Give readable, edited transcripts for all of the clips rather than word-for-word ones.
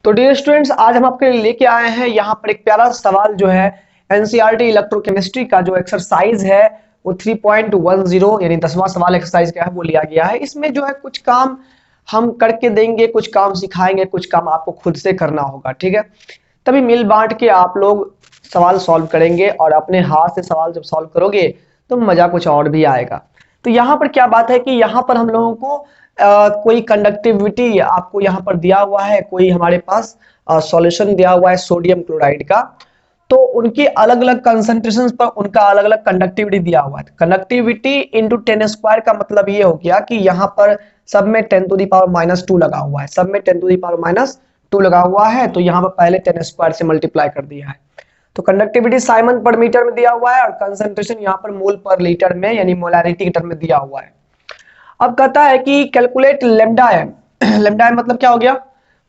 तो dear students, आज हम आपके लिए लेके आए हैं यहाँ पर एक प्यारा सवाल जो है एनसीईआरटी इलेक्ट्रोकेमिस्ट्री का जो एक्सरसाइज है वो 3.10 यानी 10वां सवाल एक्सरसाइज का है वो लिया गया है। इसमें जो है कुछ काम हम करके देंगे, कुछ काम सिखाएंगे, कुछ काम आपको खुद से करना होगा, ठीक है। तभी मिल बांट के आप लोग सवाल सॉल्व करेंगे और अपने हाथ से सवाल जब सॉल्व करोगे तो मजा कुछ और भी आएगा। तो यहाँ पर क्या बात है कि यहाँ पर हम लोगों को कोई कंडक्टिविटी आपको यहाँ पर दिया हुआ है, कोई हमारे पास सॉल्यूशन दिया हुआ है सोडियम क्लोराइड का, तो उनकी अलग अलग कंसंट्रेशन पर उनका अलग अलग कंडक्टिविटी दिया हुआ है। कंडक्टिविटी इंटू 10 स्क्वायर का मतलब ये हो गया कि यहाँ पर सब में 10⁻⁻² लगा हुआ है, सब में 10⁻⁻² लगा हुआ है, तो यहाँ पर पहले 10 स्क्वायर से मल्टीप्लाई कर दिया है। तो कंडक्टिविटी साइमन पर मीटर में दिया हुआ है और कंसंट्रेशन यहाँ पर मोल पर लीटर में यानी मोलारिटी के टर्म में दिया हुआ है। अब कहता है कि calculate lambda M. Lambda M मतलब क्या हो गया,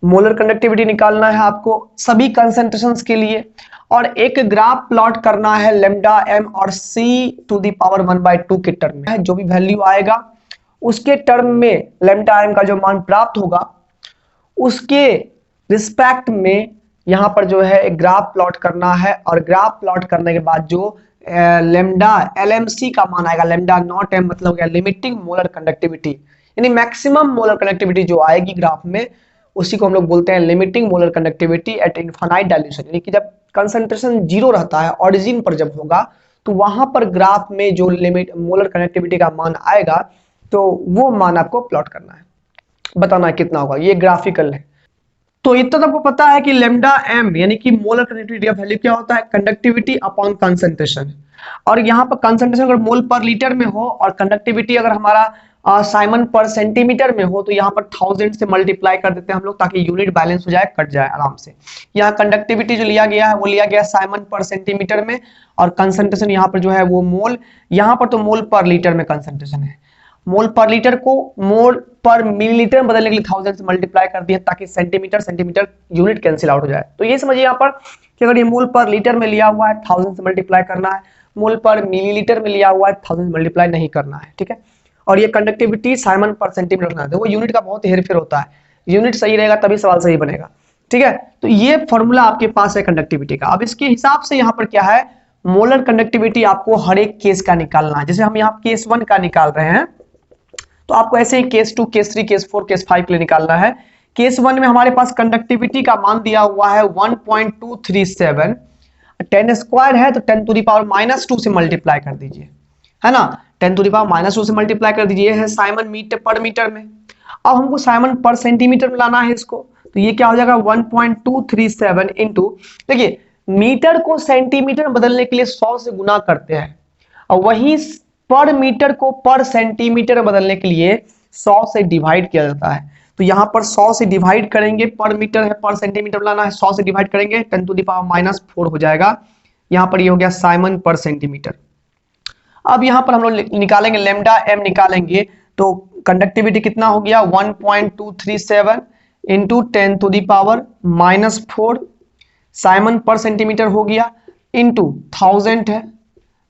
मोलर कंडक्टिविटी निकालना है आपको सभी कंसंट्रेशंस के लिए और एक ग्राफ प्लॉट करना है लेमडा एम और C⁻⁻² के टर्म में। जो भी वैल्यू आएगा उसके टर्म में लेमडा एम का जो मान प्राप्त होगा उसके रिस्पेक्ट में यहाँ पर जो है एक ग्राफ प्लॉट करना है और ग्राफ प्लॉट करने के बाद जो लेमडा LMC का मान आएगा, लेमडा नॉट एम मतलब क्या, लिमिटिंग मोलर कंडक्टिविटी यानी मैक्सिमम मोलर कंडक्टिविटी जो आएगी ग्राफ में उसी को हम लोग बोलते हैं limiting molar conductivity eight infinite dilution. यानी कि जब कंसंट्रेशन जीरो रहता है ऑरिजिन पर जब होगा तो वहां पर ग्राफ में जो लिमिट मोलर कंडक्टिविटी का मान आएगा तो वो मान आपको प्लॉट करना है, बताना है कितना होगा, ये ग्राफिकल है। तो इतना तो आपको पता है कि लेमडा एम यानी कि मोलर कंडक्टिविटी का वैल्यू क्या होता है, कंडक्टिविटी अपॉन कंसंट्रेशन। और यहाँ पर कंसंट्रेशन अगर मोल पर लीटर में हो और कंडक्टिविटी अगर हमारा साइमन पर सेंटीमीटर में हो तो यहाँ पर 1000 से मल्टीप्लाई कर देते हैं हम लोग ताकि यूनिट बैलेंस हो जाए, कट जाए आराम से। यहाँ कंडक्टिविटी जो लिया गया है वो लिया गया साइमन पर सेंटीमीटर में और कंसंट्रेशन यहाँ पर जो है वो मोल, यहाँ पर तो मोल पर लीटर में कंसंट्रेशन है, मोल पर लीटर को मोल पर मिलीलीटर में बदलने के लिए 1000 से मल्टीप्लाई कर दिया ताकि centimetre centimetre unit cancel out हो जाए। तो ये समझिए यहाँ पर कि अगर ये मोल पर लीटर में लिया हुआ है 1000 से मल्टीप्लाई करना है, मोल पर मिलीलीटर में लिया हुआ है 1000 से मल्टीप्लाई नहीं करना है, ठीक है। और ये कंडक्टिविटी साइमन पर सेंटीमीटर रखना है, वो यूनिट का बहुत हेरफेर होता है, यूनिट सही रहेगा तभी सवाल सही बनेगा, ठीक है। तो ये फॉर्मूला आपके पास है कंडक्टिविटी का। अब इसके हिसाब से यहाँ पर क्या है, मोलर कंडक्टिविटी आपको हर एक केस का निकालना है। जैसे हम यहाँ केस 1 का निकाल रहे हैं तो आपको ऐसे ही केस 2, केस 3, केस 4, केस 5 के लिए निकालना है। केस 1 में हमारे पास कंडक्टिविटी का मान दिया हुआ है 1.237, 10 स्क्वायर है तो 10⁻⁻² से मल्टीप्लाई कर दीजिए, है ना, 10⁻⁻² से मल्टीप्लाई कर दीजिए। है साइमन मीटर पर मीटर में। अब हमको साइमन पर सेंटीमीटर में लाना है इसको, तो ये क्या हो जाएगा 1.237 इंटू, देखिए मीटर को सेंटीमीटर में बदलने के लिए 100 से गुना करते हैं और वही पर मीटर को पर सेंटीमीटर में बदलने के लिए 100 से डिवाइड किया जाता है। तो यहाँ पर 100 से डिवाइड करेंगे, पर मीटर है पर सेंटीमीटर लाना है, 100 से डिवाइड करेंगे 10⁻⁻4 हो जाएगा। यहाँ पर ये हो गया साइमन पर सेंटीमीटर। अब यहाँ पर हम लोग निकालेंगे लेमडा एम निकालेंगे तो कंडक्टिविटी कितना हो गया 1.237 इंटू 10⁻⁻4 साइमन पर सेंटीमीटर हो गया इंटू 1000 है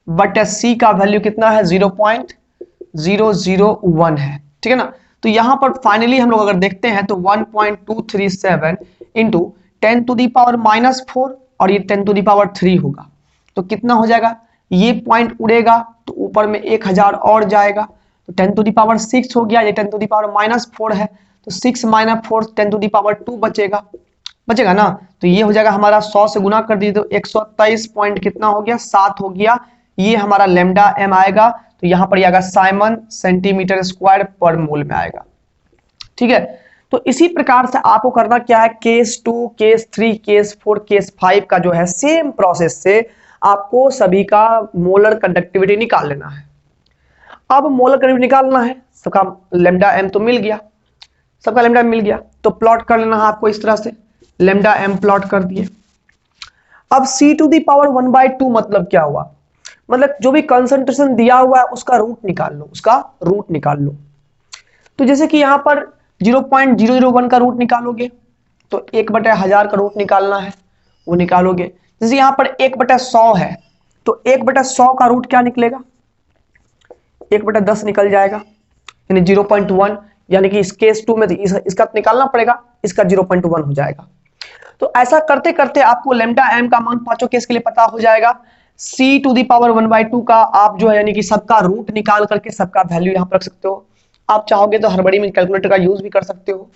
बट सी का वैल्यू कितना है 0.001 है, ठीक है ना। तो यहां पर फाइनली हम लोग अगर देखते हैं तो 1.237 इंटू 10⁻⁻4 और ये 10⁻3 होगा तो कितना हो जाएगा, ये पॉइंट उड़ेगा तो ऊपर में 1000 और जाएगा तो 10⁻6 हो गया, ये 10⁻4 है तो 6 - 4 10⁻2 बचेगा ना। तो ये हो जाएगा हमारा 100 से गुना कर दीजिए तो 123 पॉइंट कितना हो गया 7 हो गया, ये हमारा लेमडा एम आएगा। तो यहां पर आएगा साइमन सेंटीमीटर स्क्वायर पर मोल में आएगा, ठीक है। तो इसी प्रकार से आपको करना क्या है, केस 2, केस 3, केस 4, केस 5 का जो है सेम प्रोसेस से आपको सभी का मोलर कंडक्टिविटी निकाल लेना है। अब मोलर कंडक्टिविटी निकालना है, सबका लेमडा एम तो मिल गया, सबका लेमडा मिल गया तो प्लॉट कर लेना है आपको इस तरह से, लेमडा एम प्लॉट कर दिए। अब C⁻1/2 मतलब क्या हुआ, मतलब जो भी कंसंट्रेशन दिया हुआ है उसका रूट निकाल लो, उसका रूट निकाल लो। तो जैसे कि यहाँ पर 0.001 का रूट निकालोगे तो 1/1000 का रूट निकालना है, वो निकालोगे। जैसे यहाँ पर 1/100 है तो 1/100 का रूट क्या निकलेगा, 1/10 निकल जाएगा यानी 0.1, यानी कि इस केस 2 में तो इसका निकालना पड़ेगा, इसका 0.1 हो जाएगा। तो ऐसा करते करते आपको लेमडा एम का मान पांचों केस के लिए पता हो जाएगा। c टू दी पावर 1/2 का आप जो है यानी कि सबका रूट निकाल करके सबका वैल्यू यहां पर रख सकते हो। आप चाहोगे तो हड़बड़ी में कैलकुलेटर का यूज भी कर सकते हो,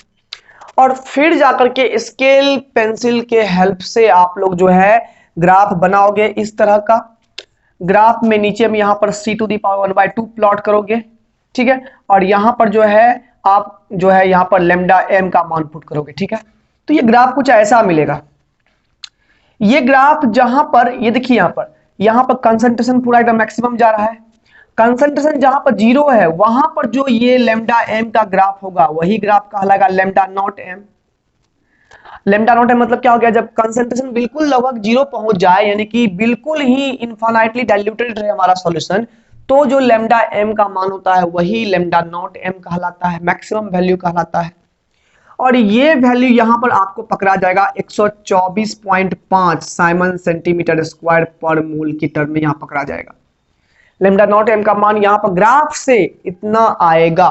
और फिर जाकर के स्केल पेंसिल के हेल्प से आप लोग जो है ग्राफ बनाओगे इस तरह का। ग्राफ में नीचे में यहां पर c to the power 1/2 plot करोगे, ठीक है, और यहां पर जो है आप जो है यहां पर लेमडा एम का मान पुट करोगे, ठीक है। तो ये ग्राफ कुछ ऐसा मिलेगा। ये ग्राफ जहां पर ये देखिए यहां पर कंसंट्रेशन पूरा एकदम मैक्सिमम जा रहा है, कंसंट्रेशन जहां पर 0 है वहां पर जो ये लेमडा एम का ग्राफ होगा वही ग्राफ कहलाएगा lambda not M. Lambda not M मतलब क्या हो गया, जब कंसंट्रेशन बिल्कुल लगभग 0 पहुंच जाए यानी कि बिल्कुल ही इनफाइनाइटली डाइल्यूटेड रहे हमारा सॉल्यूशन, तो जो लेमडा एम का मान होता है वही लेमडा नॉट एम कहलाता है, मैक्सिमम वैल्यू कहलाता है। और ये वैल्यू यहां पर आपको पकड़ा जाएगा 124.5 साइमन सेंटीमीटर स्क्वायर पर मोल की टर्म में यहां पकड़ा जाएगा। लेमडा नॉट एम का मान यहां पर ग्राफ से इतना आएगा,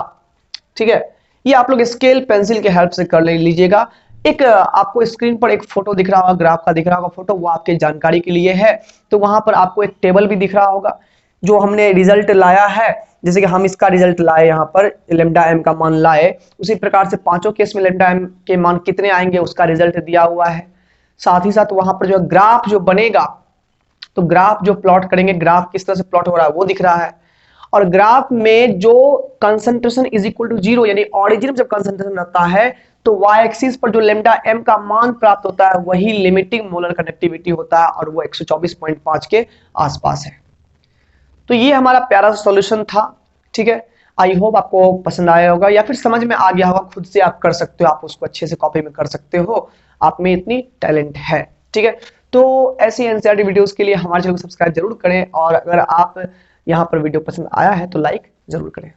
ठीक है। ये आप लोग स्केल पेंसिल के हेल्प से कर लीजिएगा। एक आपको स्क्रीन पर एक फोटो दिख रहा होगा, ग्राफ का दिख रहा होगा फोटो, वो आपके जानकारी के लिए है। तो वहां पर आपको एक टेबल भी दिख रहा होगा जो हमने रिजल्ट लाया है, जैसे कि हम इसका रिजल्ट लाए यहाँ पर लेमडा एम का मान लाए, उसी प्रकार से पांचों केस में लेमडा एम के मान कितने आएंगे उसका रिजल्ट दिया हुआ है। साथ ही साथ वहां पर जो ग्राफ जो बनेगा, तो ग्राफ जो प्लॉट करेंगे, ग्राफ किस तरह से प्लॉट हो रहा है वो दिख रहा है। और ग्राफ में जो कंसंट्रेशन इज इक्वल टू 0 यानी ऑरिजिन जब कंसंट्रेशन रहता है तो वाई एक्सिस पर जो लेमडा एम का मान प्राप्त होता है वही लिमिटिंग मोलर कंडक्टिविटी होता है, और वो 124.5 के आसपास है। तो ये हमारा प्यारा सा सॉल्यूशन था, ठीक है। आई होप आपको पसंद आया होगा या फिर समझ में आ गया होगा, खुद से आप कर सकते हो, आप उसको अच्छे से कॉपी में कर सकते हो, आप में इतनी टैलेंट है, ठीक है। तो ऐसी एनसीईआरटी वीडियोस के लिए हमारे चैनल को सब्सक्राइब जरूर करें, और अगर आप यहाँ पर वीडियो पसंद आया है तो लाइक जरूर करें।